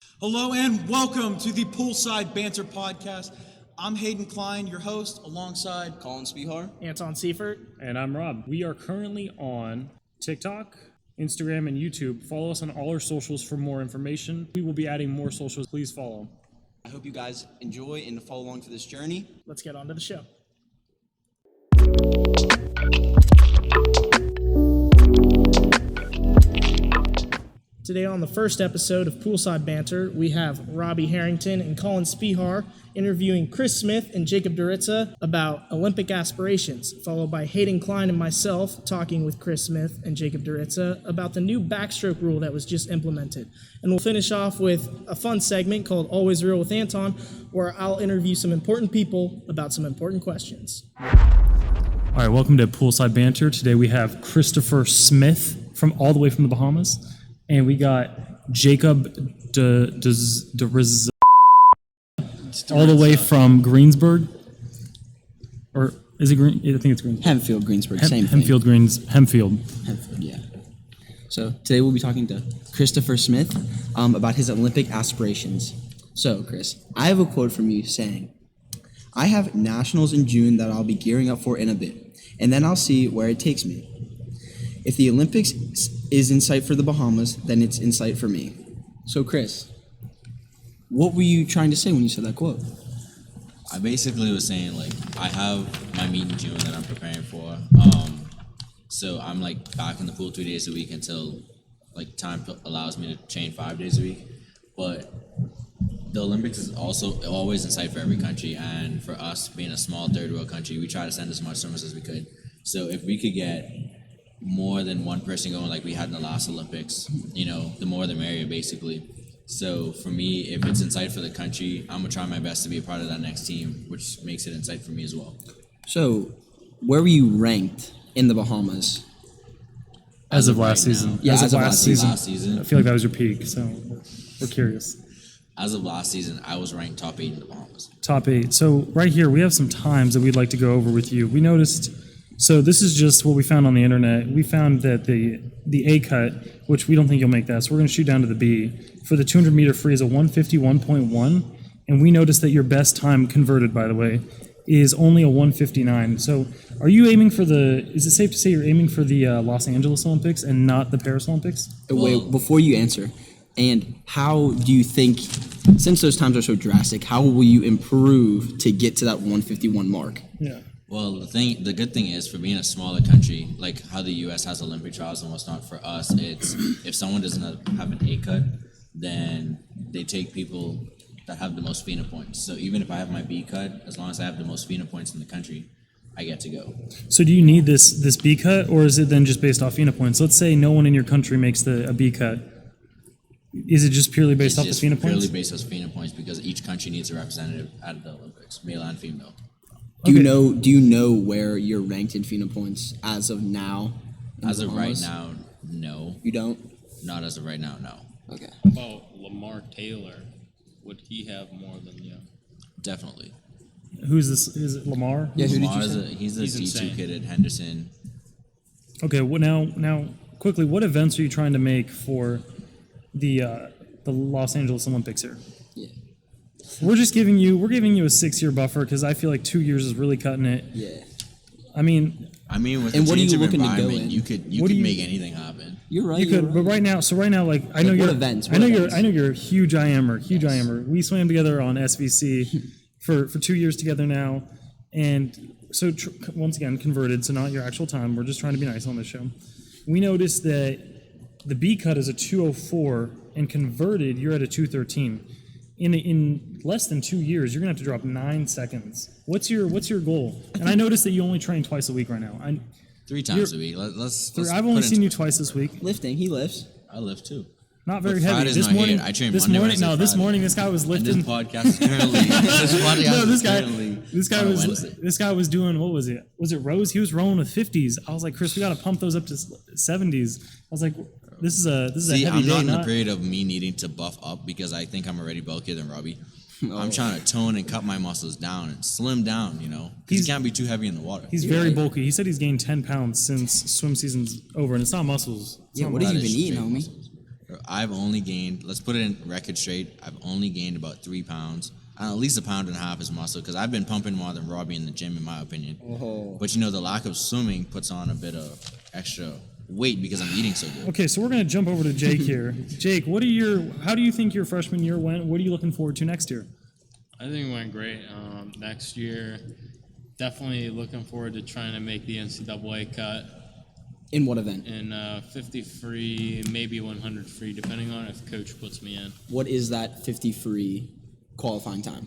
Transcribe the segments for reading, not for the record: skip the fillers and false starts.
Hello and welcome to the Poolside Banter podcast. I'm Hayden Klein, your host, alongside Colin Spihar, Anton Seifert, and I'm Rob. We are currently on TikTok, Instagram, and YouTube. Follow us on all our socials for more information. We will be adding more socials. Please follow. I hope you guys enjoy and follow along for this journey. Let's get on to the show. Today on the first episode of Poolside Banter, we have Robbie Harrington and Colin Spihar interviewing Chris Smith and Jacob Duritza about Olympic aspirations, followed by Hayden Klein and myself talking with Chris Smith and Jacob Duritza about the new backstroke rule that was just implemented. And we'll finish off with a fun segment called Always Real with Anton, where I'll interview some important people about some important questions. All right, welcome to Poolside Banter. Today we have Christopher Smith all the way from the Bahamas. And we got Jacob Duritza all the way from Greensburg. Or is it Green? I think it's Greensburg. Hempfield, Greensburg, same thing. Hempfield. Hempfield, yeah. So today we'll be talking to Christopher Smith about his Olympic aspirations. So, Chris, I have a quote from you saying, "I have nationals in June that I'll be gearing up for in a bit, and then I'll see where it takes me. If the Olympics is in sight for the Bahamas, then it's in sight for me." So, Chris, what were you trying to say when you said that quote? I basically was saying, I have my meet in June that I'm preparing for. So I'm, back in the pool 2 days a week until, time allows me to train 5 days a week. But the Olympics is also always in sight for every country. And for us, being a small third world country, we try to send as much swimmers as we could. So if we could get more than one person going like we had in the last Olympics, the more the merrier, basically. So for me, if it's in sight for the country, I'm going to try my best to be a part of that next team, which makes it in sight for me as well. So, where were you ranked in the Bahamas? As of last season. Yeah, as of last season. I feel like that was your peak, so we're curious. As of last season, I was ranked top 8 in the Bahamas. Top 8. So right here, we have some times that we'd like to go over with you. We noticed... So this is just what we found on the internet. We found that the A cut, which we don't think you'll make that, so we're going to shoot down to the B. For the 200 meter free is a 151.1, and we noticed that your best time converted, by the way, is only a 159. So are you aiming for is it safe to say you're aiming for the Los Angeles Olympics and not the Paris Olympics? Wait, before you answer, and how do you think, since those times are so drastic, how will you improve to get to that 151 mark? Yeah. Well, the good thing is, for being a smaller country, like how the U.S. has Olympic trials and what's not, for us, it's if someone doesn't have an A cut, then they take people that have the most FINA points. So even if I have my B cut, as long as I have the most FINA points in the country, I get to go. So do you need this B cut, or is it then just based off FINA points? Let's say no one in your country makes a B cut. Is it just purely based off the FINA points? Purely based off FINA points, because each country needs a representative at the Olympics, male and female. Do you know where you're ranked in FINA points as of now? As of right now, no. You don't? Not as of right now, no. Okay. About Lamar Taylor, would he have more than you? Definitely. Who's this? Is it Lamar? Yeah, who did you Lamar say? He's a He's D2 insane. kid at Henderson. Okay. Well, now, quickly, what events are you trying to make for the Los Angeles Olympics here? Yeah. We're giving you a 6-year buffer because I feel like 2 years is really cutting it. Yeah. I mean, with And the what are change you of looking to go environment, in? you could What do you- make anything happen. You're right. you could, but right now, I know what you're events? I know What you're events? I know you're a huge IMer. We swam together on SVC for 2 years together now, and so once again converted. So not your actual time. We're just trying to be nice on this show. We noticed that the B cut is a 204, and converted you're at a 213. In less than 2 years, you're gonna have to drop 9 seconds. What's your goal? And I noticed that you only train twice a week right now. 3 times a week. Let's I've only seen you twice this week. Lifting. He lifts. I lift too. Not very But heavy. Friday's This not morning, here. I train this Monday, morning, Wednesday, no, this Friday. morning this guy was And lifting. this podcast is currently This guy was doing, what was it? Was it rows? He was rolling with 50s. I was like, Chris, we got to pump those up to 70s. I was like, this is a See, heavy I'm day. not in the period of me needing to buff up because I think I'm already bulkier than Robbie. I'm trying to tone and cut my muscles down and slim down, because you can't be too heavy in the water. He's very bulky. He said he's gained 10 pounds since swim season's over, and it's not muscles. It's Yeah, not what have you That been is eating, straight homie? muscles. I've only gained, let's put it in record straight, I've only gained about 3 pounds. At least 1.5 pounds is muscle, because I've been pumping more than Robbie in the gym, in my opinion. But the lack of swimming puts on a bit of extra weight because I'm eating so good. Okay, so we're going to jump over to Jake here. Jake, how do you think your freshman year went? What are you looking forward to next year? I think it went great. Next year, definitely looking forward to trying to make the NCAA cut In what event? in 50 free, maybe 100 free, depending on if coach puts me in. What is that 50 free qualifying time?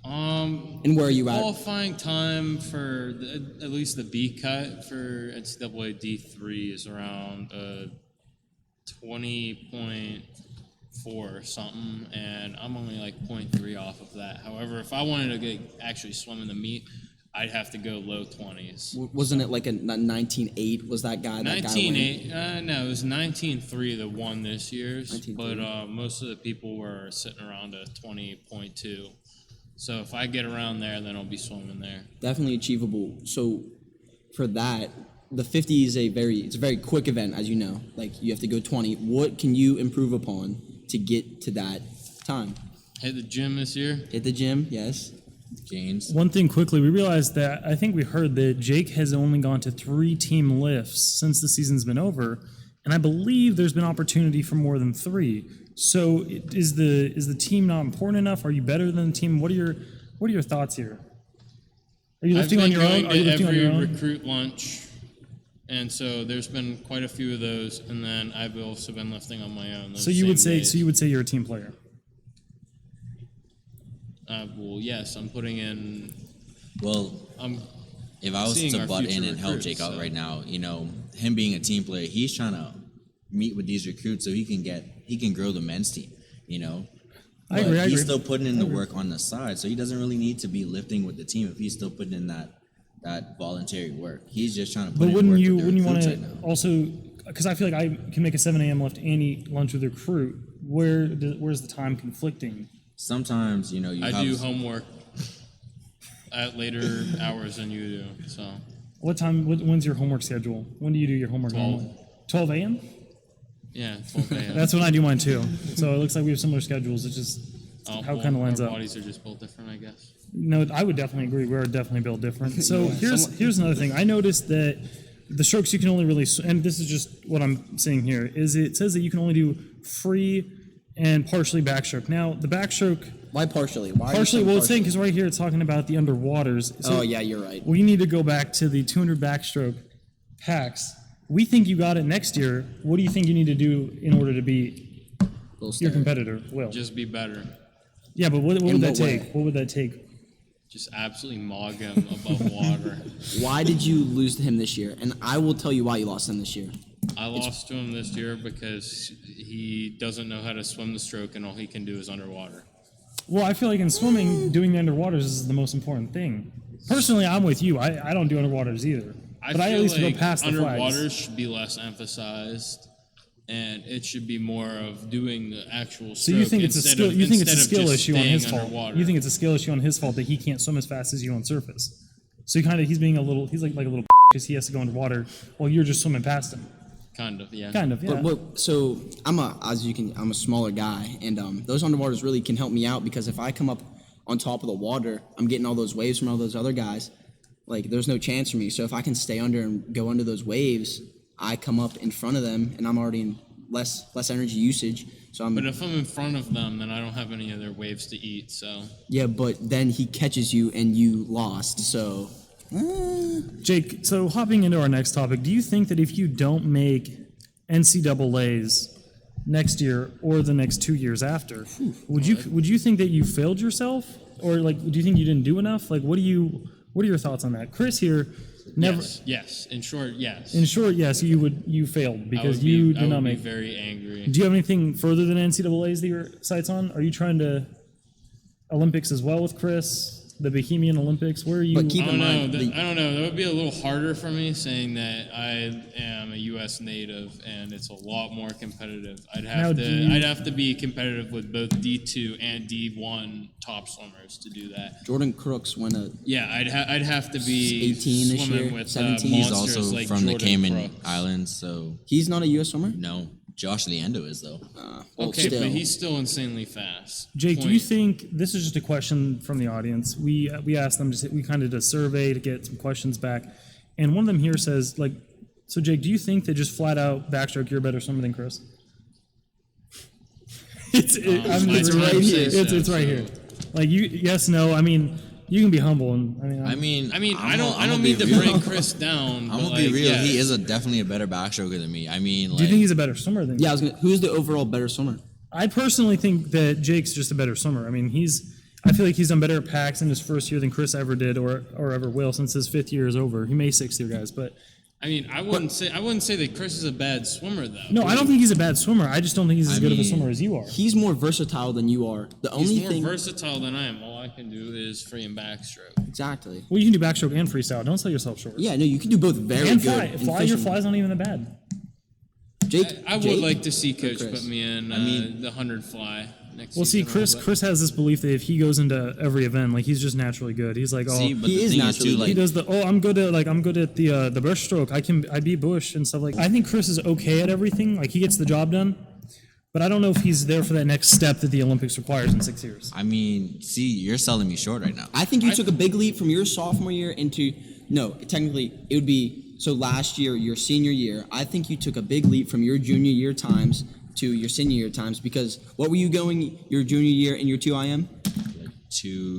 Um, And where are you at? Qualifying time for at least the B cut for NCAA D3 is around 20.4 or something, and I'm only like 0.3 off of that. However, if I wanted to actually swim in the meet, I'd have to go low 20s. Wasn't it like a 19.8? Was that guy? 19.8? No, it was 19.3 that won this year's, 19.3. but most of the people were sitting around a 20.2. So if I get around there, then I'll be swimming there. Definitely achievable. So for that, the 50 is a very quick event, as you know. Like you have to go 20. What can you improve upon to get to that time? Hit the gym this year. Hit the gym, yes. Gains. One thing quickly, we realized that I think we heard that Jake has only gone to 3 team lifts since the season's been over, and I believe there's been opportunity for more than 3. So is the team not important enough? Are you better than the team? What are your thoughts here? Are you lifting I've on been your own? going Are you to lifting on every your own? recruit lunch, and so there's been quite a few of those. And then I've also been lifting on my own. So you would say you're a team player. Well, yes, I'm putting in. Well, I'm if I was seeing to our butt in future and help recruits, Jake out so- right now, him being a team player, he's trying to meet with these recruits so he can grow the men's team, I agree. He's still putting in the work on the side, so he doesn't really need to be lifting with the team if he's still putting in that voluntary work. He's just trying to put But in wouldn't work you with the want recruits to right now. also? Because I feel like I can make a 7 a.m. lift and eat lunch with a recruit. Where's the time conflicting? Sometimes, you I have do homework at later hours than you do. So What time? When's your homework schedule? When do you do your homework 12. normally? 12 a.m. yeah, 12 a.m. That's when I do mine too. So it looks like we have similar schedules. It's just how it kind of lines our up. bodies are just built different, I guess. No, I would definitely agree. We're definitely built different. So here's another thing. I noticed that the strokes you can only really, and this is just what I'm seeing here, is it says that you can only do free and partially backstroke. Now the backstroke, Why partially? Why are you partially, saying well, it's saying partially? because right here it's talking about the underwaters. So Oh yeah, you're right. we need to go back to the 200 backstroke packs. We think you got it next year. What do you think you need to do in order to be Little your stare. competitor? Will. Just be better. Yeah, but what In would that what take? way? What would that take? Just absolutely mog him above water. Why did you lose to him this year? And I will tell you why you lost him this year. I lost to him this year because he doesn't know how to swim the stroke, and all he can do is underwater. Well, I feel like in swimming, doing the underwaters is the most important thing. Personally, I'm with you. I don't do underwaters either. But I at feel least like go past the underwater flags. should be less emphasized, and it should be more of doing the actual stroke. So you think it's a instead skill? of- You think it's a instead of skill just issue on staying his fault? underwater. You think it's a skill issue on his fault that he can't swim as fast as you on surface? So he's being he's like a little because he has to go underwater while you're just swimming past him. Kind of, yeah. Kind of, yeah. So I'm a smaller guy, and those underwaters really can help me out because if I come up on top of the water, I'm getting all those waves from all those other guys. Like there's no chance for me. So if I can stay under and go under those waves, I come up in front of them, and I'm already in less energy usage. So But if I'm in front of them, then I don't have any other waves to eat. So yeah. But then he catches you, and you lost. So Jake, so hopping into our next topic, do you think that if you don't make NCAAs next year or the next 2 years after, would you think that you failed yourself, or like do you think you didn't do enough? Like what are your thoughts on that? Chris here, never. yes. In short, yes. In short, yes, you failed because I you would did not be make. very angry. Do you have anything further than NCAAs that your sights on? Are you trying to Olympics as well with Chris? The Bohemian Olympics? Where are you? But keep I in don't know. mind, I don't know. That would be a little harder for me saying that I am a U.S. native and it's a lot more competitive. I'd have to be competitive with both D2 and D1 top swimmers to do that. Jordan Crooks went a Yeah, I'd have to be 18 this swimming year, with 17. He's monsters also like from the Jordan Cayman Crooks. Islands, so he's not a U.S. swimmer. no. Josh Leando is though. Well, Okay, still. but he's still insanely fast. Jake, do you Point. think this is just a question from the audience? We asked them, we kind of did a survey to get some questions back, and one of them here says, like, so Jake, do you think that just flat out backstroke you're a better swimmer than Chris? It's right here. It's right here. Like yes, no. I mean, you can be humble, and I mean, I don't be mean to real. bring Chris down. I'm but gonna be like, real. yeah. He is definitely a better backstroker than me. I mean, like, do you think he's a better swimmer than? Yeah, you? who's the overall better swimmer? I personally think that Jake's just a better swimmer. I mean, I feel like he's done better at packs in his first year than Chris ever did or ever will since his 5th year is over. He may 6th year, guys, but I mean, I wouldn't say that Chris is a bad swimmer though. no, I don't think he's a bad swimmer. I just don't think he's as good of a swimmer as you are. He's more versatile than you are. The only He's more thing versatile than I am. All I can do is free and backstroke. exactly. Well, you can do backstroke and freestyle. Don't sell yourself short. Yeah, no, you can do both very and good. fly. and Fly. Your efficient. fly's not even that bad. Jake, I would Jake like to see or Coach Chris? put me in mean- the 100 fly next Well, see, season. Chris has this belief that if he goes into every event, like he's just naturally good. He's like, oh, see, but He the is thing is naturally too, good. like, he does the I'm good at the breaststroke. I beat Bush and stuff like. I think Chris is okay at everything. Like he gets the job done, but I don't know if he's there for that next step that the Olympics requires in 6 years. I mean, see, you're selling me short right now. I think you took a big leap from your sophomore year into technically it would be so last year, your senior year. I think you took a big leap from your junior year times to your senior year times because what were you going your junior year in your 2IM?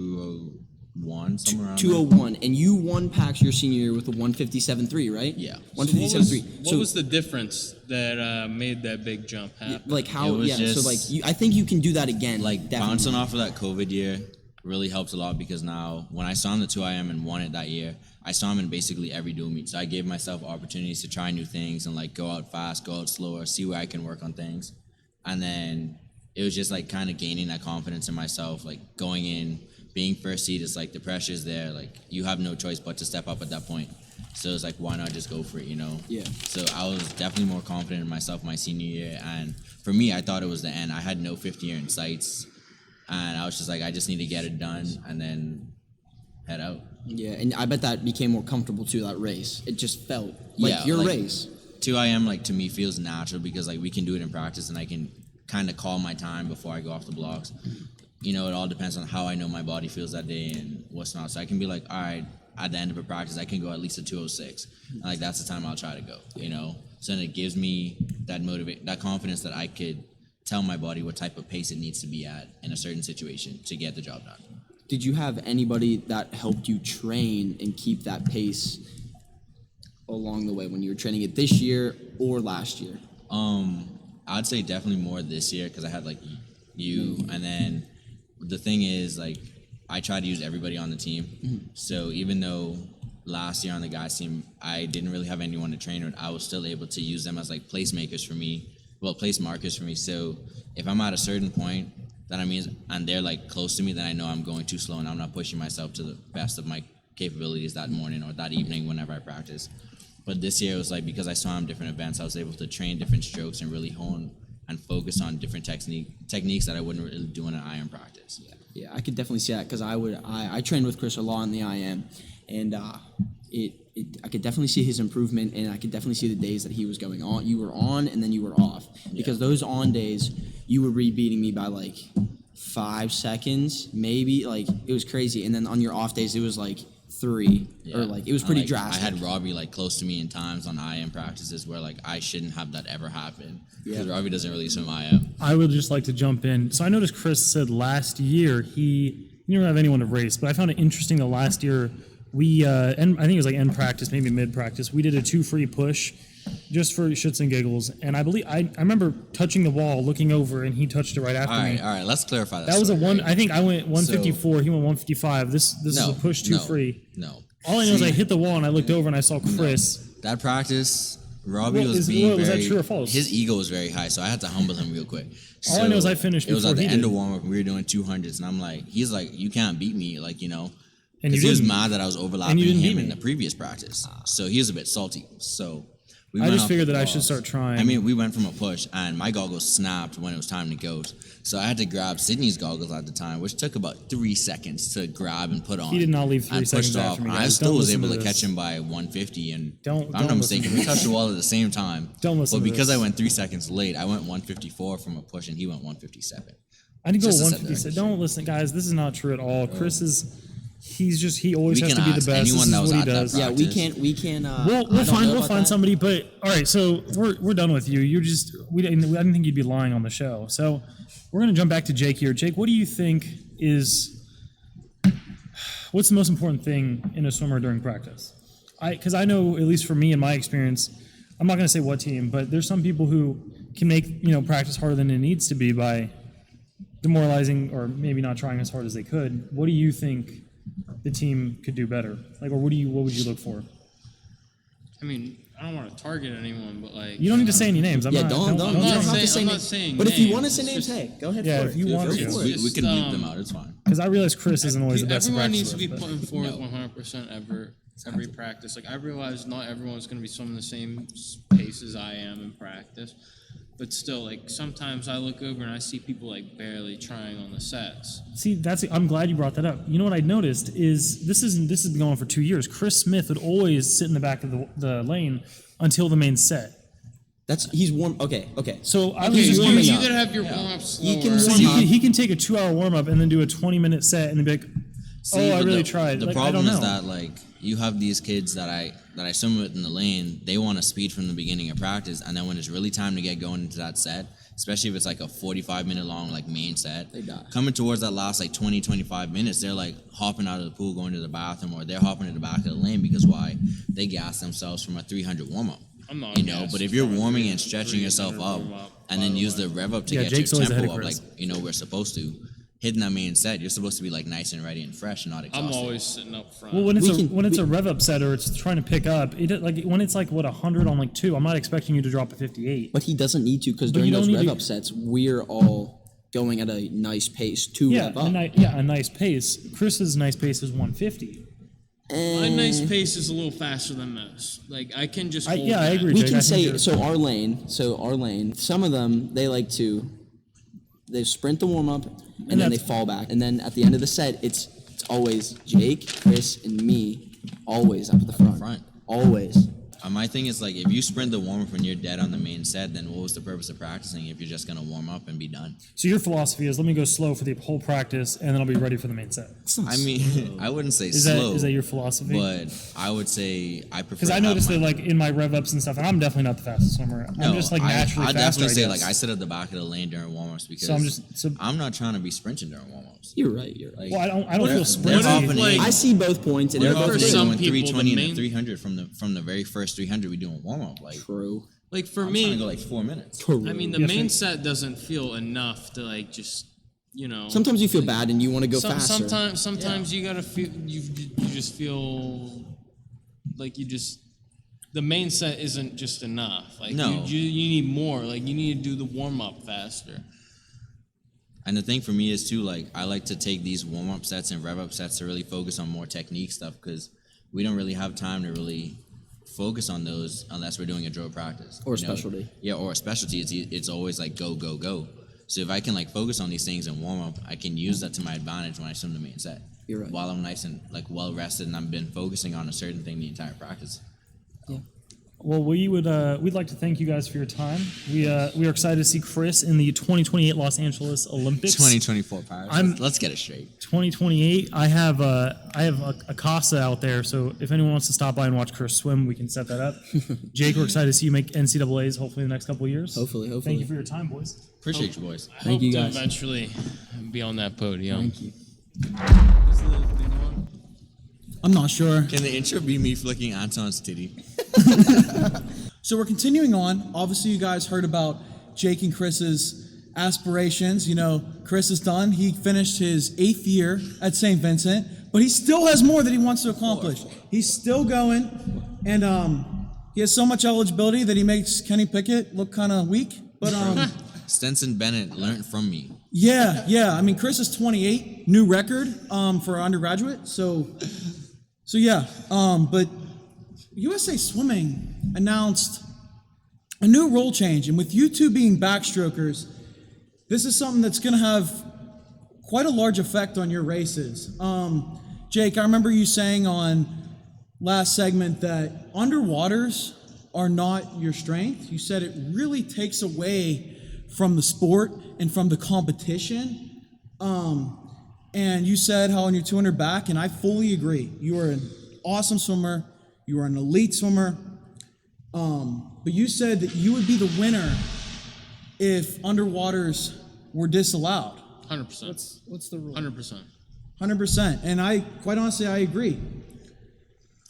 201, somewhere around 201, and you won packs your senior year with a 157.3, right? Yeah. What 157.3. was the difference that made that big jump happen? like how? It was Yeah. So just- like I think you can do that again. Like definitely. bouncing off of that COVID year really helped a lot because now when I saw him the 2IM and won it that year, I saw him in basically every dual meet. So I gave myself opportunities to try new things and like go out fast, go out slower, see where I can work on things. And then it was just like kind of gaining that confidence in myself, like going in, being first seed is like the pressure's there. Like you have no choice but to step up at that point. So it's like, why not just go for it, you know? Yeah. So I was definitely more confident in myself my senior year. And for me, I thought it was the end. I had no 5th year in sights. And I was just like, I just need to get it done and then head out. Yeah, and I bet that became more comfortable too. That race, it just felt like your race. 2IM like to me feels natural because like we can do it in practice and I can kind of call my time before I go off the blocks. You know, it all depends on how I know my body feels that day and what's not. So I can be like, all right, at the end of a practice, I can go at least a 206. And like that's the time I'll try to go. You know, so then it gives me that confidence that I could tell my body what type of pace it needs to be at in a certain situation to get the job done. Did you have anybody that helped you train and keep that pace along the way when you were training it this year or last year? I'd say definitely more this year because I had like you, and then the thing is like I try to use everybody on the team. So even though last year on the guys team I didn't really have anyone to train with, I was still able to use them as like placemakers for me, place markers for me. So if I'm at a certain point that I mean, and they're like close to me, then I know I'm going too slow and I'm not pushing myself to the best of my capabilities that morning or that evening whenever I practice. But this year it was like because I saw him different events, I was able to train different strokes and really hone and focus on different techniques that I wouldn't really do in an IM practice. Yeah, I could definitely see that because I trained with Chris a lot in the IM, and I could definitely see his improvement, and I could definitely see the days that he was going on. You were on, and then you were off because those on days you were beating me by like 5 seconds, maybe. Like it was crazy, and then on your off days it was like 3 or like it was pretty drastic. I had Robbie like close to me in times on IM practices where like I shouldn't have that ever happen because Robbie doesn't really swim IM. I would just like to jump in. So I noticed Chris said last year he didn't have anyone to race, but I found it interesting that last year we, and I think it was like end practice, maybe mid practice, we did a 2 free push just for shits and giggles. And I believe, I remember touching the wall, looking over, and he touched it right after me. All right, let's clarify that. That was a story, one, right? I think I went 154, he went 155. This is No, a push 2 no, free. No. All I know is I hit the wall and I looked over and I saw Chris. That practice, Robbie Well, was being was that very, true or false? his ego was very high, so I had to humble him real quick. All I know is I finished It was at before the he end did. of warm up, we were doing 200s, and I'm like, he's like, you can't beat me, like, you know. And you Because he was didn't. mad that I was overlapping didn't beat him me. in the previous practice. So he was a bit salty. So, We I went just off figured the that I should balls. start trying. I mean, we went from a push, and my goggles snapped when it was time to go. So I had to grab Sydney's goggles at the time, which took about 3 seconds to grab and put on. He did not leave 3 and seconds pushed after me, I guys. still Don't was listen able to to this. catch him by 150, and Don't- if I'm don't not listen mistaken, to we this. touched the wall at the same time. Don't listen But to because this. I went 3 seconds late, I went 154 from a push, and he went 157. I didn't go Just to set the 157. record Don't listen, guys. This is not true at all. Chris is. He always We has can to be the ask best. This anyone is that was what he at that does. Yeah, we practice. can. We'll find somebody. But all right, so we're done with you. You're just I didn't think you'd be lying on the show. So we're gonna jump back to Jake here. Jake, what do you think what's the most important thing in a swimmer during practice? Because I know, at least for me in my experience, I'm not gonna say what team, but there's some people who can make practice harder than it needs to be by demoralizing or maybe not trying as hard as they could. What do you think the team could do better? Like, or what would you look for? I mean, I don't want to target anyone, but like You don't need to say any names. Yeah, don't. I'm You not don't have to saying- say I'm not names. saying But if you names, want to say it's names, just- hey, go ahead Yeah, for if it. you Feel want free to. for it. We can leave them out. It's fine. Because I realize Chris isn't always the best at Everyone practice needs to be with, but- putting forth 100% every practice. Like I realize not everyone's going to be swimming the same pace as I am in practice, but still, like sometimes I look over and I see people like barely trying on the sets. See, I'm glad you brought that up. You know what I noticed is this has been going on for 2 years. Chris Smith would always sit in the back of the lane until the main set. He's warm. Okay. So I Okay, was you, warming you up. gotta have your warm up slower. You can so warm up. he can take a 2-hour warm up and then do a 20-minute set and then be like, See, I but really the, tried. The Like, I problem don't is know. that like you have these kids that I swim with in the lane. They want to speed from the beginning of practice, and then when it's really time to get going into that set, especially if it's like a 45-minute long like main set, They die. coming towards that last like 20-25 minutes, they're like hopping out of the pool, going to the bathroom, or they're hopping to the back of the lane because why? They gas themselves from a 300 warm up. I'm not But if you're warming and stretching yourself up, and then use the rev up to Yeah, get Jake's your always ahead tempo of up, Chris. like we're supposed to. Hitting that main set, you're supposed to be like nice and ready and fresh and not exhausted. I'm always sitting up front. well, when it's a rev up set or it's trying to pick up, when it's like 100 on like 2, I'm not expecting you to drop a 58. But he doesn't need to because But during you don't those need rev to- up sets, we're all going at a nice pace to Yeah, rev up. a nice pace. Chris's nice pace is 150. My nice pace is a little faster than most. Like I can just. Hold I that. agree. We Jake, I can think say you're- our lane. Some of them they like to they sprint the warm up and then they that's- fall back, and then at the end of the set, it's always Jake, Chris, and me, always up at the front. Always. My thing is like if you sprint the warm up when you're dead on the main set, then what was the purpose of practicing if you're just gonna warm up and be done? So your philosophy is let me go slow for the whole practice and then I'll be ready for the main set. I mean, I wouldn't say Is slow. that your philosophy? But I would say I prefer. Because I to have noticed my- that like in my rev ups and stuff, and I'm definitely not the fastest swimmer. I'm just like naturally I faster. definitely say guess. like I sit at the back of the lane during warm ups because So I'm not trying to be sprinting during warm ups. You're right. Like, well, I don't they're- feel they're sprinty. hopping like- in. I see both points, and They're What they're if both for hopping in some going people, 320 the and main- 300 from the very first 300 we do in warm up. Like true. Like for I'm trying to me, go like 4 minutes. I mean the Yes, main ma'am. set doesn't feel enough to like just Sometimes you feel bad and you want to go faster. Sometimes you gotta feel you just feel like the main set isn't just enough. Like No. you need more. Like you need to do the warm up faster. And the thing for me is too, like I like to take these warm up sets and rev up sets to really focus on more technique stuff because we don't really have time to really focus on those unless we're doing a drill practice Or a you know? specialty. Yeah, or a specialty. It's always like go go go. So if I can like focus on these things in warm up, I can use that to my advantage when I swim the main set. You're right. While I'm nice and like well rested and I've been focusing on a certain thing the entire practice. Well, we'd like to thank you guys for your time. We are excited to see Chris in the 2028 Los Angeles Olympics. 2024 Paris. Let's get it straight. 2028. I have a casa out there, so if anyone wants to stop by and watch Chris swim, we can set that up. Jake, we're excited to see you make NCAA's hopefully in the next couple of years. Hopefully. Thank you for your time, boys. Appreciate you boys. I Thank hope you, to guys. eventually be on that podium. Thank you. Is the thing on? I'm not sure. Can the intro be me flicking Anton's titty? So we're continuing on. Obviously, you guys heard about Jake and Chris's aspirations. You know, Chris is done. He finished his 8th year at St. Vincent, but he still has more that he wants to accomplish. He's still going, and he has so much eligibility that he makes Kenny Pickett look kind of weak. But Stenson Bennett learned from me. yeah. I mean, Chris is 28, new record for undergraduate. So yeah. But USA Swimming announced a new rule change. And with you two being backstrokers, this is something that's going to have quite a large effect on your races. Jake, I remember you saying on last segment that underwaters are not your strength. You said it really takes away from the sport and from the competition. And you said how on your 200 back, and I fully agree. You are an awesome swimmer. You are an elite swimmer. But you said that you would be the winner if underwaters were disallowed. 100%. What's the rule? 100%. 100%. And I, quite honestly, I agree.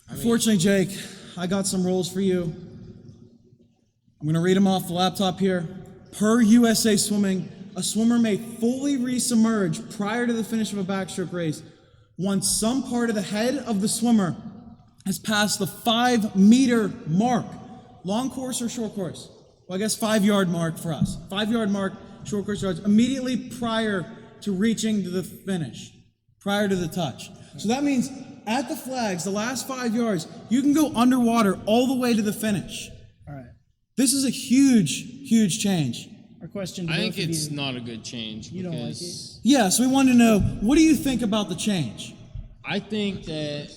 Unfortunately, Jake, I got some rules for you. I'm going to read them off the laptop here. Per USA Swimming, a swimmer may fully resubmerge prior to the finish of a backstroke race once some part of the head of the swimmer has passed the 5-meter mark. Long course or short course? Well, I guess 5-yard mark for us. 5-yard mark, short course yards, immediately prior to reaching to the finish, prior to the touch. So that means at the flags, the last 5 yards, you can go underwater all the way to the finish. All right. This is a huge, huge change. Our question to I think both of it's you. not a good change. You don't like because Yeah, so we wanted to know, what do you think about the change? I think that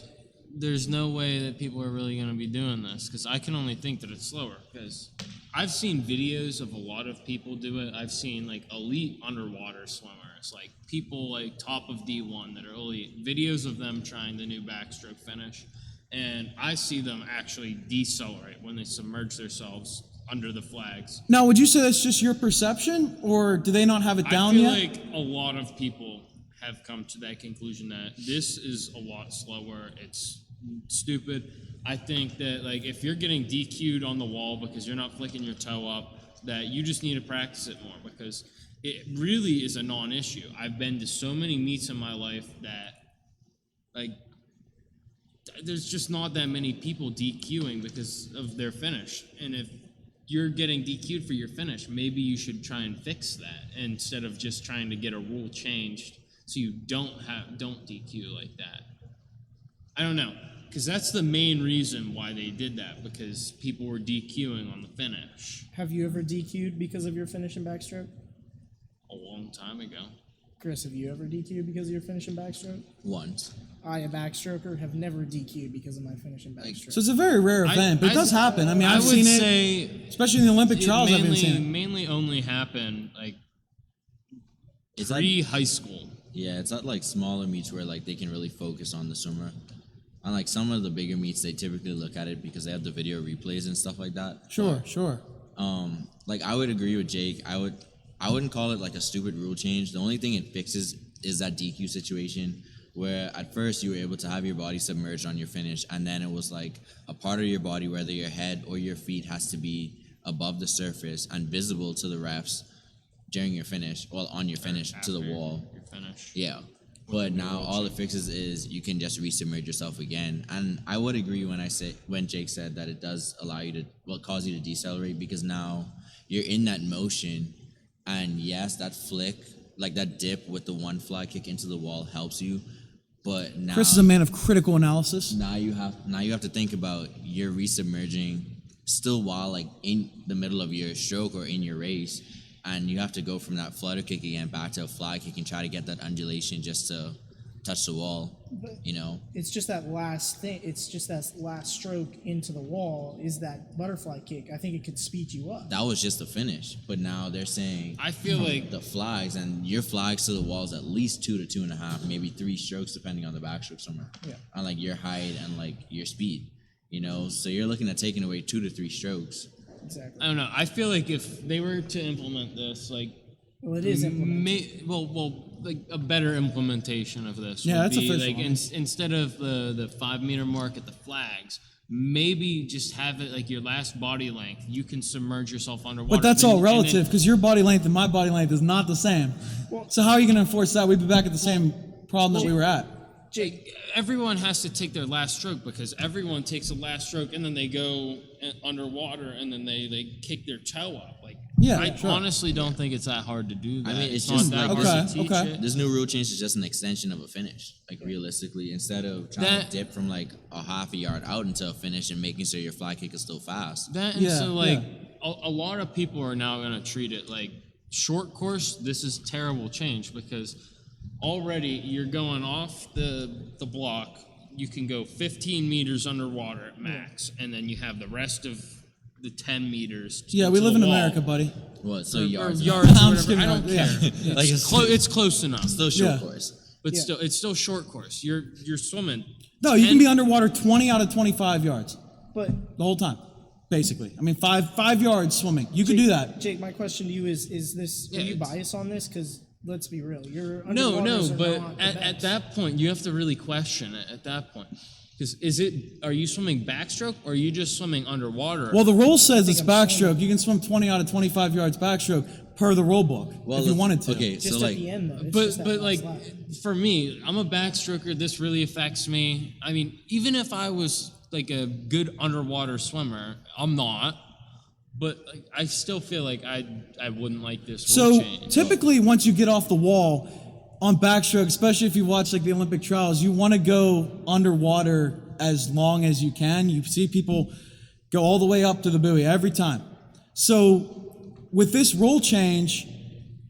there's no way that people are really going to be doing this because I can only think that it's slower because I've seen videos of a lot of people do it. I've seen like elite underwater swimmers, like people like top of D1 that are elite, videos of them trying the new backstroke finish. And I see them actually decelerate when they submerge themselves under the flags. Now, would you say that's just your perception, or do they not have it down I feel yet? like a lot of people have come to that conclusion that this is a lot slower. It's stupid. I think that like if you're getting DQ'd on the wall because you're not flicking your toe up, that you just need to practice it more because it really is a non-issue. I've been to so many meets in my life that like there's just not that many people DQing because of their finish. And if you're getting DQ'd for your finish, maybe you should try and fix that instead of just trying to get a rule changed so you don't DQ like that. I don't know, because that's the main reason why they did that, because people were DQing on the finish Have you ever DQ'd because of your finish and backstroke? a long time ago. Chris, have you ever DQ'd because of your finish and backstroke? Once. I, a backstroker, have never DQ'd because of my finish and backstroke. So it's a very rare event, but it does happen. I mean, I've would seen it, say especially in the Olympic trials. I've been mainly, seeing it. mainly only happen like It's like, pre-high school. yeah, it's not like smaller meets where like they can really focus on the swimmer. On like some of the bigger meets, they typically look at it because they have the video replays and stuff like that. Sure, sure. Like I would agree with Jake. I wouldn't call it like a stupid rule change. The only thing it fixes is that DQ situation where at first you were able to have your body submerged on your finish, and then it was like a part of your body, whether your head or your feet, has to be above the surface and visible to the refs during your finish, well, on your finish to the After wall. your finish. Yeah. But now all it fixes is you can just resubmerge yourself again. And I would agree when Jake said that it does allow you to, well, cause you to decelerate because now you're in that motion. And yes, that flick, like that dip with the one fly kick into the wall helps you. But now Chris is a man of critical analysis. now you have to think about you're resubmerging still while like in the middle of your stroke or in your race. And you have to go from that flutter kick again back to a fly kick and try to get that undulation just to touch the wall, you know? It's just that last thing. It's just that last stroke into the wall is that butterfly kick. I think it could speed you up. That was just the finish. But now they're saying I feel like the flags, and your flags to the wall is at least 2 to 2.5, maybe 3 strokes depending on the backstroke swimmer. Yeah. On like your height and like your speed, you know? So you're looking at taking away 2 to 3 strokes. Exactly. I don't know. I feel like if they were to implement this, like Well, it is implemented. like a better implementation of this. Yeah, would that's be official. like instead of the 5 meter mark at the flags, maybe just have it like your last body length. You can submerge yourself underwater. But that's then- all and then- relative because your body length and my body length is not the same. So how are you going to enforce that? We'd be back at the same problem that we were at. Jake, everyone has to take their last stroke because everyone takes a last stroke and then they go underwater and then they kick their toe up. Like, Yeah, I sure. honestly don't think it's that hard to do that. I mean, it's not just that like- hard to Okay, teach okay. it. This new rule change is just an extension of a finish. Like realistically, instead of trying That- to dip from like a half a yard out into a finish and making sure your fly kick is still fast. That and Yeah, so like yeah. a lot of people are now going to treat it like short course. This is terrible change because already you're going off the block. You can go 15 meters underwater at max, and then you have the rest of the 10 meters. Yeah, to we live the in wall. America, buddy. What? So Or yards. yards, or I'm just whatever. I kidding. don't care. Like It's close enough. Still short Yeah. course. But still, it's still short course. You're swimming. No, you can 10 be underwater 20 out of 25 yards But the whole time, basically. I mean, five yards swimming. You could do that. Jake, my question to you is this? Yeah, Are you it's- biased on this? Because let's be real, your No, underwaters are but not the at best. that point, you have to really question it. At that point, because are you swimming backstroke or are you just swimming underwater? Well, the rule says it's I'm backstroke. You can swim 20 out of 25 yards backstroke per the rule book if you wanted to. Okay, just so at like, the end though. It's just but that like last lap. for me, I'm a backstroker. This really affects me. I mean, even if I was like a good underwater swimmer, I'm not. But like, I still feel like I wouldn't like this rule So change. typically, once you get off the wall on backstroke, especially if you watch like the Olympic trials, you want to go underwater as long as you can. You see people go all the way up to the buoy every time. So with this rule change,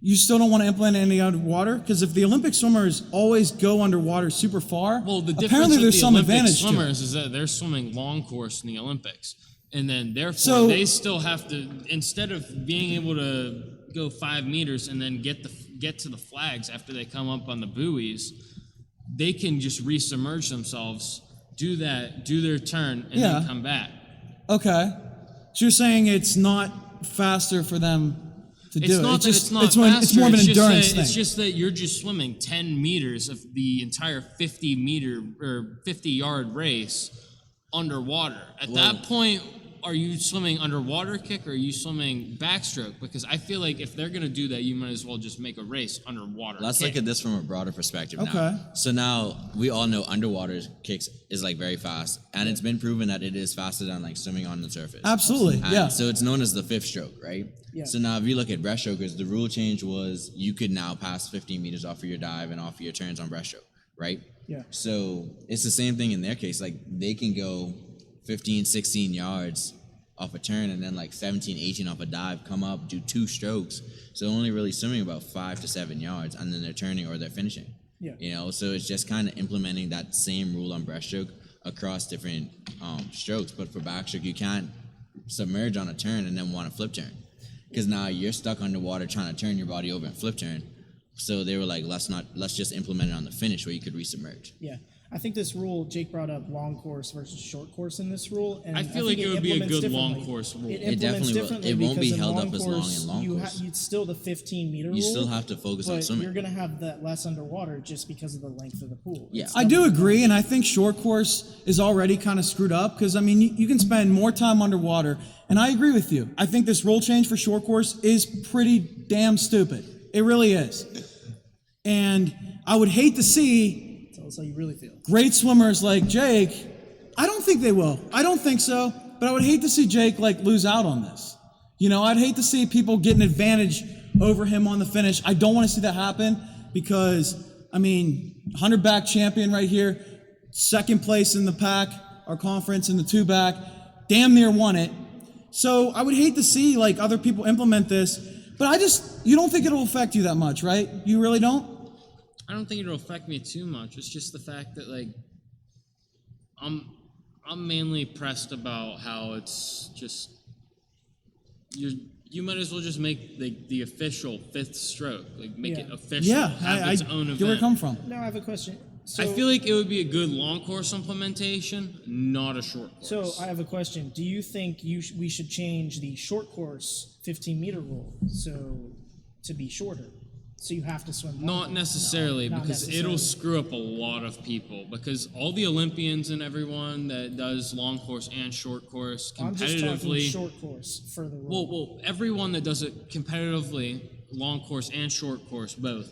you still don't want to implement any underwater because if the Olympic swimmers always go underwater super far, Well, the difference apparently with there's the some Olympic advantage to it. swimmers is that they're swimming long course in the Olympics, and then therefore So- they still have to, instead of being able to go 5 meters and then get to the flags after they come up on the buoys, they can just resubmerge themselves, do their turn, and Yeah. then come back. Okay. So you're saying it's not faster for them to It's do not it. that it's not it's faster. more of an it's just endurance that, thing. It's just that you're just swimming 10 meters of the entire 50 meter or 50 yard race underwater. At that point, are you swimming underwater kick or are you swimming backstroke? Because I feel like if they're going to do that, you might as well just make a race underwater. let's kick. look at this from a broader perspective Okay. now. So now we all know underwater kicks is like very fast, and it's been proven that it is faster than like swimming on the surface. Absolutely. And Yeah. So it's known as the fifth stroke, right? Yeah. So now if you look at breaststrokers, the rule change was you could now pass 15 meters off of your dive and off of your turns on breaststroke, right? Yeah. So it's the same thing in their case. Like they can go 15, 16 yards off a turn and then like 17, 18 off a dive, come up, do 2 strokes. So only really swimming about 5 to 7 yards, and then they're turning or they're finishing. Yeah. You know, so it's just kind of implementing that same rule on breaststroke across different strokes. But for backstroke, you can't submerge on a turn and then want to flip turn, because now you're stuck underwater trying to turn your body over and flip turn. So they were like, let's just implement it on the finish where you could resubmerge. Yeah. I think this rule, Jake brought up long course versus short course in this rule. And I feel think like it would be a implements good long differently. course rule. It It definitely implements will. differently It won't be because in held long up as long course, in long course. It's still the 15-meter rule. You still have to focus on but swimming. you're going to have that less underwater just because of the length of the pool. Yeah. It's I do agree, and I think short course is already kind of screwed up because, I mean, you can spend more time underwater, and I agree with you. I think this rule change for short course is pretty damn stupid. It really is. And I would hate to see Tell us how you really feel. great swimmers like Jake. I don't think they will. I don't think so, but I would hate to see Jake, like, lose out on this. You know, I'd hate to see people get an advantage over him on the finish. I don't want to see that happen because, I mean, 100 back champion right here, second place in the pack, our conference in the 2 back, damn near won it. So I would hate to see like other people implement this, but you don't think it'll affect you that much, right? You really don't? I don't think it'll affect me too much. It's just the fact that like I'm mainly pressed about how it's just you might as well just make the official 5th stroke, like make it Yeah. official, Yeah, have I its get own where event. it come from. Now I have a question. So, I feel like it would be a good long course implementation, not a short course. So I have a question. Do you think we should change the short course 15-meter rule to be shorter? So you have to swim longer? Not necessarily, No, not because necessarily. it'll screw up a lot of people. Because all the Olympians and everyone that does long course and short course I'm just talking competitively, short course for the rule. well, everyone that does it competitively, long course and short course both,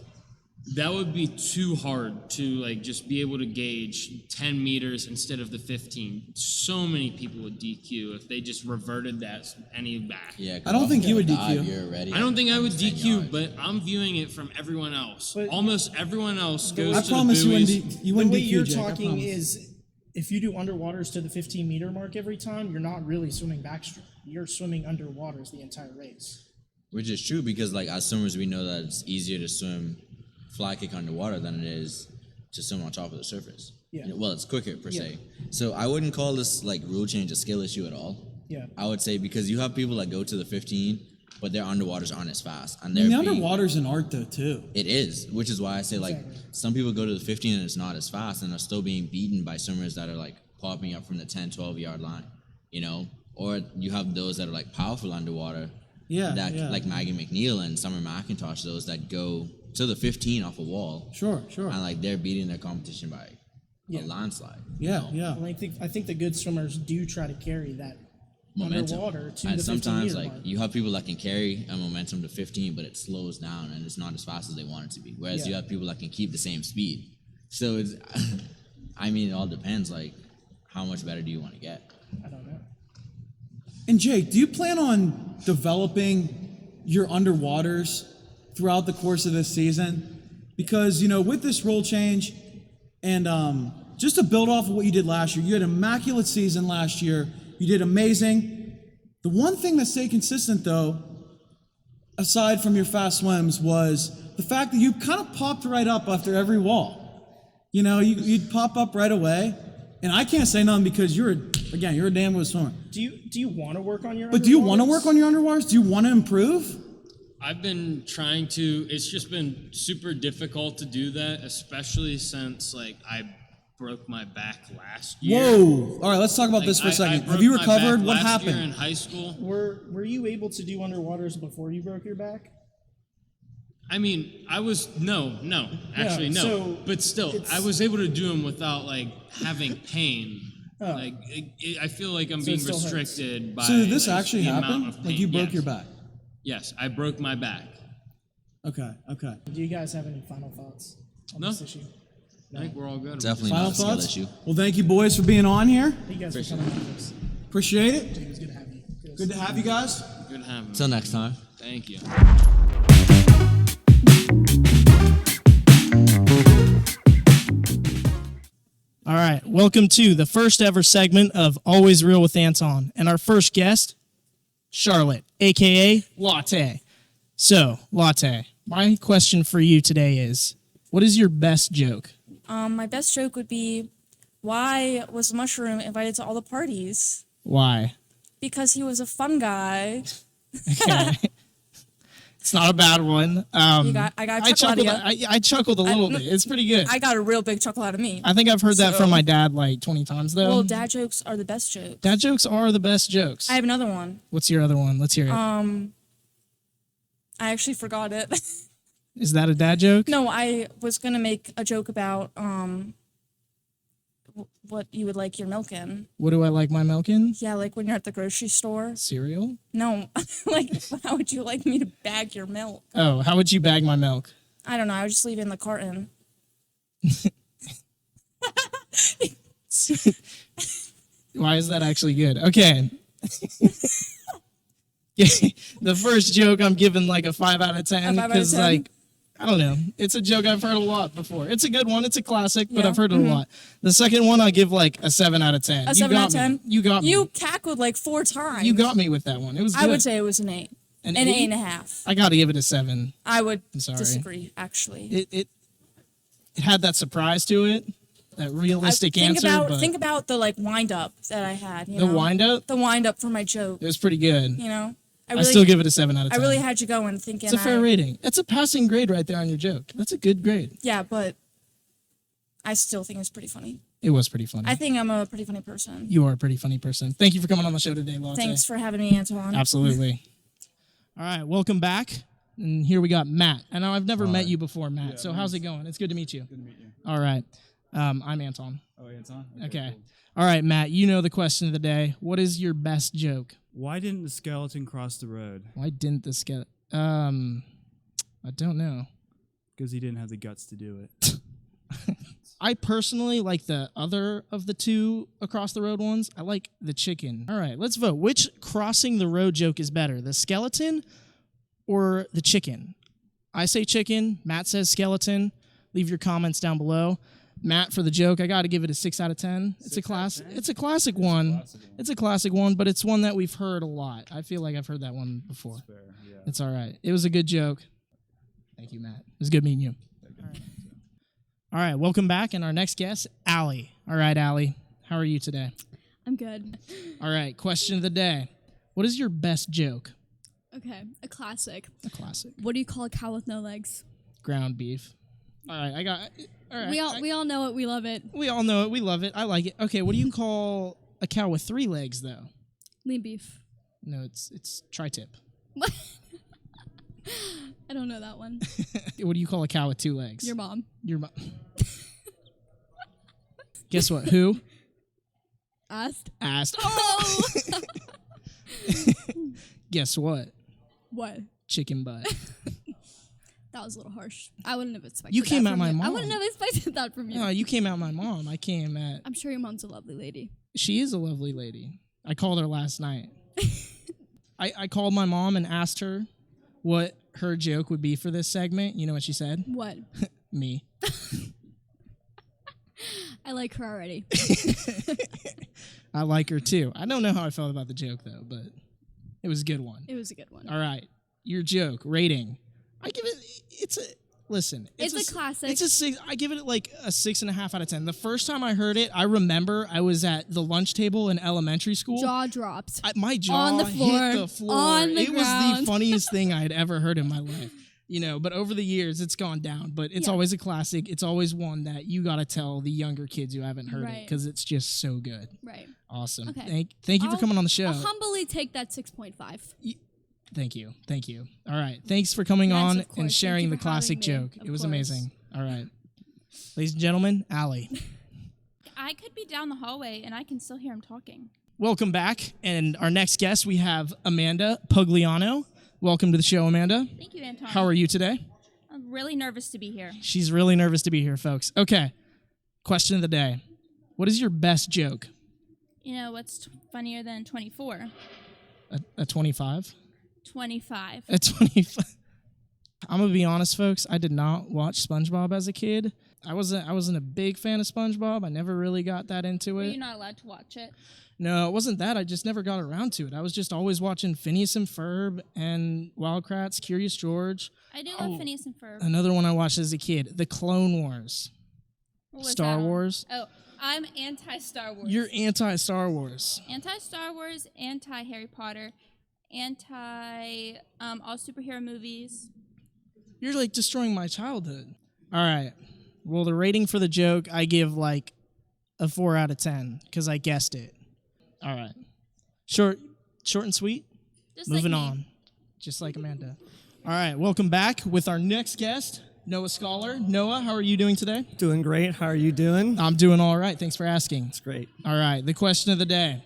that would be too hard to like just be able to gauge 10 meters instead of the 15. So many people would DQ if they just reverted that any back. Yeah, I don't think you would DQ. You're already I don't think I would at 10 DQ, yards. but I'm viewing it from everyone else. But- Almost everyone else goes I to promise the you buoys. wouldn't, you The wouldn't way DQ, you're Jake, I talking promise. is if you do underwaters to the 15-meter mark every time, you're not really swimming backstroke. you're swimming underwater the entire race. Which is true because, like, as swimmers, we know that it's easier to swim fly kick underwater than it is to swim on top of the surface. Yeah. Well, it's quicker per se. So I wouldn't call this like rule change a skill issue at all. Yeah. I would say because you have people that go to the 15, but their underwaters aren't as fast, and I mean, they're the being- underwater's an art though too. It is, which is why I say like Exactly. some people go to the 15 and it's not as fast and are still being beaten by swimmers that are like popping up from the 10, 12 yard line, you know? Or you have those that are like powerful underwater, that like Maggie McNeil and Summer McIntosh, those that go to the 15 off a wall, Sure. and like they're beating their competition by a landslide. Yeah. Well, I think the good swimmers do try to carry that Momentum. underwater to And the 15 sometimes meter like mark. you have people that can carry a momentum to 15, but it slows down and it's not as fast as they want it to be. Whereas you have people that can keep the same speed. So it's, I mean, it all depends. Like, how much better do you want to get? I don't know. And Jake, do you plan on developing your underwaters throughout the course of this season? Because, you know, with this rule change and just to build off of what you did last year, you had an immaculate season last year. You did amazing. The one thing that stayed consistent, though, aside from your fast swims, was the fact that you kind of popped right up after every wall. You know, you'd pop up right away. And I can't say nothing because you're a damn good swimmer. Do you want to work on your But do you want to underwaters? work on your underwaters? Do you want to improve? I've been trying to. It's just been super difficult to do that, especially since like I broke my back last year. Whoa! All right, let's talk about Like, this for a I second. broke Have you my recovered? back What last year in happened? high school? Were you able to do underwaters before you broke your back? I mean, I was no, actually no, so but still, I was able to do them without like having pain. Like I feel like I'm being it still hurts. restricted by. So did this like, actually the amount happen? of Like pain. you broke Yes. your back? Yes, I broke my back. Okay. Do you guys have any final thoughts on No. this issue? I think we're all good. Definitely Final not a skill thoughts? issue. Well, thank you, boys, for being on here. Thank you guys for coming on this. Appreciate it. It was good to have you. Good to have you guys. Good having me. Till next time. Thank you. All right, welcome to the first ever segment of Always Real with Anton, and our first guest, Charlotte, aka Latte. So, Latte, my question for you today is, what is your best joke? My best joke would be, why was Mushroom invited to all the parties? Why? Because he was a fun guy. Okay. It's not a bad one. I got a chuckle out of you. I chuckled a little bit. It's pretty good. I got a real big chuckle out of me. I think I've heard that So- from my dad like 20 times though. Well, dad jokes are the best jokes. Dad jokes are the best jokes. I have another one. What's your other one? Let's hear it. I actually forgot it. Is that a dad joke? No, I was gonna make a joke about what you would like your milk in. What do I like my milk in? Yeah, like when you're at the grocery store. Cereal? No, like how would you like me to bag your milk? Oh, how would you bag my milk? I don't know. I would just leave it in the carton. Why is that actually good? Okay. Yeah, the first joke I'm giving like a 5 out of 10 5 out of because 10? like I don't know. It's a joke I've heard a lot before. It's a good one. It's a classic, but Yeah. I've heard it a lot. The second one I give like a 7 out of 10. A 7 out of 10? You got me. You cackled like 4 times. You got me with that one. It was good. I would say it was an 8. An An eight? 8.5. I got to give it a 7. I would sorry. disagree, actually. It had that surprise to it, that realistic answer, but think about the like wind up that I had. You the know? wind up, The wind up for my joke. it was pretty good. You know, I still give it a 7 out of 10. I really had you going thinking. It's a fair rating. It's a passing grade right there on your joke. That's a good grade. Yeah, but I still think it's pretty funny. It was pretty funny. I think I'm a pretty funny person. You are a pretty funny person. Thank you for coming on the show today, Latte. Thanks for having me, Antoine. Absolutely. All right, welcome back. And here we got Matt. And now I've never met you before, Matt. So how's it going? It's good to meet you. Good to meet you. All right. I'm Anton. Oh, Anton? Okay. Cool. All right, Matt, you know the question of the day. What is your best joke? Why didn't the skeleton cross the road? Why didn't this get I don't know. Because he didn't have the guts to do it. I personally like the other of the two across the road ones. I like the chicken. All right, let's vote. Which crossing the road joke is better, the skeleton or the chicken? I say chicken. Matt says skeleton. Leave your comments down below. Matt for the joke. I got to give it a 6 out of 10. It's a class. It's a classic one. It's a classic one, but it's one that we've heard a lot. I feel like I've heard that one before. It's all right. It was a good joke. Thank you, Matt. It was good meeting you. All right, welcome back. And our next guest, Allie. All right, Allie, how are you today? I'm good. All right, question of the day. What is your best joke? Okay, a classic. A classic. What do you call a cow with no legs? Ground beef. All right, all right. We all know it. We love it. We all know it. We love it. I like it. Okay, what do you call a cow with 3 legs, though? Lean beef. No, it's tri-tip. What? I don't know that one. What do you call a cow with 2 legs? Your mom. Your mom. Guess what? Who? Asked. Oh! Guess what? What? Chicken butt. That was a little harsh. I wouldn't have expected. You that came from at my you. I mom. wouldn't have expected that from you. No, you came at my mom. I came at... I'm sure your mom's a lovely lady. She is a lovely lady. I called her last night. I called my mom and asked her what her joke would be for this segment. You know what she said? What? Me. I like her already. I like her too. I don't know how I felt about the joke though, but it was a good one. It was a good one. All right, your joke rating. I give it. It's a listen. It's a classic. It's a 6. I give it like a 6.5 out of 10. The first time I heard it, I remember I was at the lunch table in elementary school. Jaw dropped. My jaw on the floor. hit the floor. On the it was the ground. funniest thing I had ever heard in my life. You know, but over the years, it's gone down. But it's always a classic. It's always one that you got to tell the younger kids who haven't heard it because it's just so good. Right. Awesome. Okay. Thank you for coming on the show. I'll humbly take that 6.5. Thank you. All right. Thanks for coming Yes, on of course. and sharing the Thank you for classic having me. joke. Of It was course. amazing. All right. Ladies and gentlemen, Allie. I could be down the hallway and I can still hear him talking. Welcome back. And our next guest, we have Amanda Pugliano. Welcome to the show, Amanda. Thank you, Anton. How are you today? I'm really nervous to be here. She's really nervous to be here, folks. Okay. Question of the day. What is your best joke? You know what's funnier than 24? A 25? 25. A 25. I'm going to be honest, folks. I did not watch SpongeBob as a kid. I wasn't a big fan of SpongeBob. I never really got that into Were it. you not allowed to watch it? No, it wasn't that. I just never got around to it. I was just always watching Phineas and Ferb and Wild Kratts, Curious George. I do love Phineas and Ferb. Another one I watched as a kid, The Clone Wars. What was Star that on? Wars. Oh, I'm anti-Star Wars. You're anti-Star Wars. Anti-Star Wars, anti-Harry Potter, anti all superhero movies. You're like destroying my childhood. All right. Well, the rating for the joke, I give like a 4 out of 10 because I guessed it. All right. Short and sweet. Just Moving like me. on. Just like Amanda. All right. Welcome back with our next guest, Noah Scholar. Noah, how are you doing today? Doing great. How are you doing? I'm doing all right. Thanks for asking. It's great. All right. The question of the day.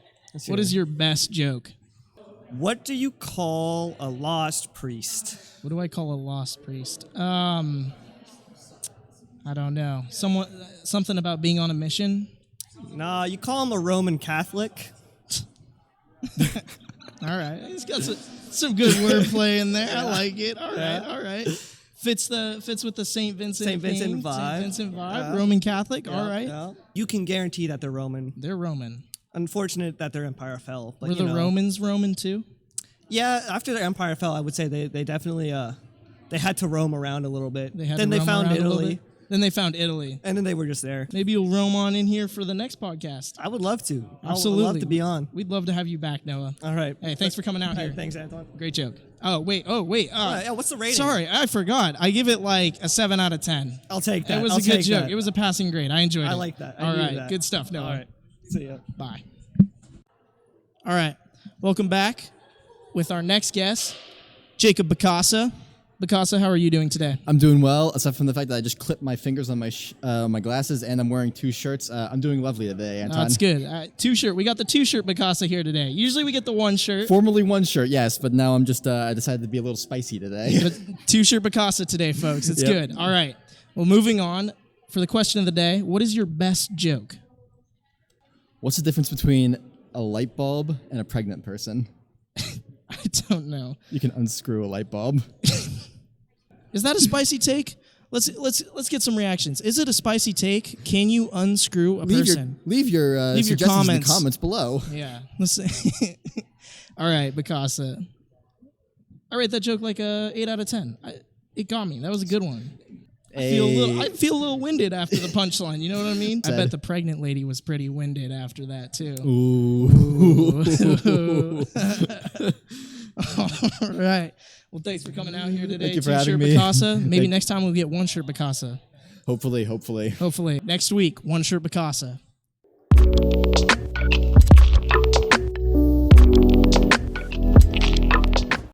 What is your best joke? What do you call a lost priest? What do I call a lost priest? I don't know. Something about being on a mission. Nah, you call him a Roman Catholic. All right, he's got some good wordplay in there. I like it. All right. Fits with the Saint Vincent Saint Vincent theme. vibe. Saint Vincent vibe. Yeah. Roman Catholic. Yeah, All right. yeah. You can guarantee that they're Roman. They're Roman. Unfortunate that their empire fell. But Were you the know. Romans Roman too? Yeah, after their empire fell, I would say they definitely they had to roam around a little bit. They had then to they roam found around a little Italy, bit. Then they found Italy. and then they were just there. Maybe you'll roam on in here for the next podcast. I would love to. Absolutely. I would love to be on. We'd love to have you back, Noah. All right. Hey, thanks for coming out All right, here. thanks, Anton. Great joke. Oh, wait. Yeah, what's the rating? Sorry, I forgot. I give it like a 7 out of 10. I'll take that. It was I'll a good take joke. that. It was a passing grade. I enjoyed it. I like that. I All knew right. that. Good stuff, Noah. All right. See ya. Bye. All right. Welcome back with our next guest, Jacob Bacasa. Bacasa, how are you doing today? I'm doing well, aside from the fact that I just clipped my fingers on my glasses and I'm wearing 2 shirts. I'm doing lovely today, Anton. That's good. 2 shirt. We got the 2 shirt Bacasa here today. Usually we get the 1 shirt. Formerly 1 shirt, yes, but now I'm just, I decided to be a little spicy today. But 2 shirt Bacasa today, folks. It's Yep. good. All right. Well, moving on for the question of the day. What is your best joke? What's the difference between a light bulb and a pregnant person? I don't know. You can unscrew a light bulb. Is that a spicy take? let's get some reactions. Is it a spicy take? Can you unscrew a person? Leave your suggestions in the comments. comments below. Yeah. Let's All right, Bacasa. I rate that joke like a 8 out of 10. It got me. That was a good one. I feel a little winded after the punchline. You know what I mean? I bet the pregnant lady was pretty winded after that too. Ooh. All right. Well, thanks for coming out here today. Thank you for having me. Bacasa. Maybe next time we'll get one shirt Bacasa. Hopefully. Hopefully. Next week, one shirt Bacasa.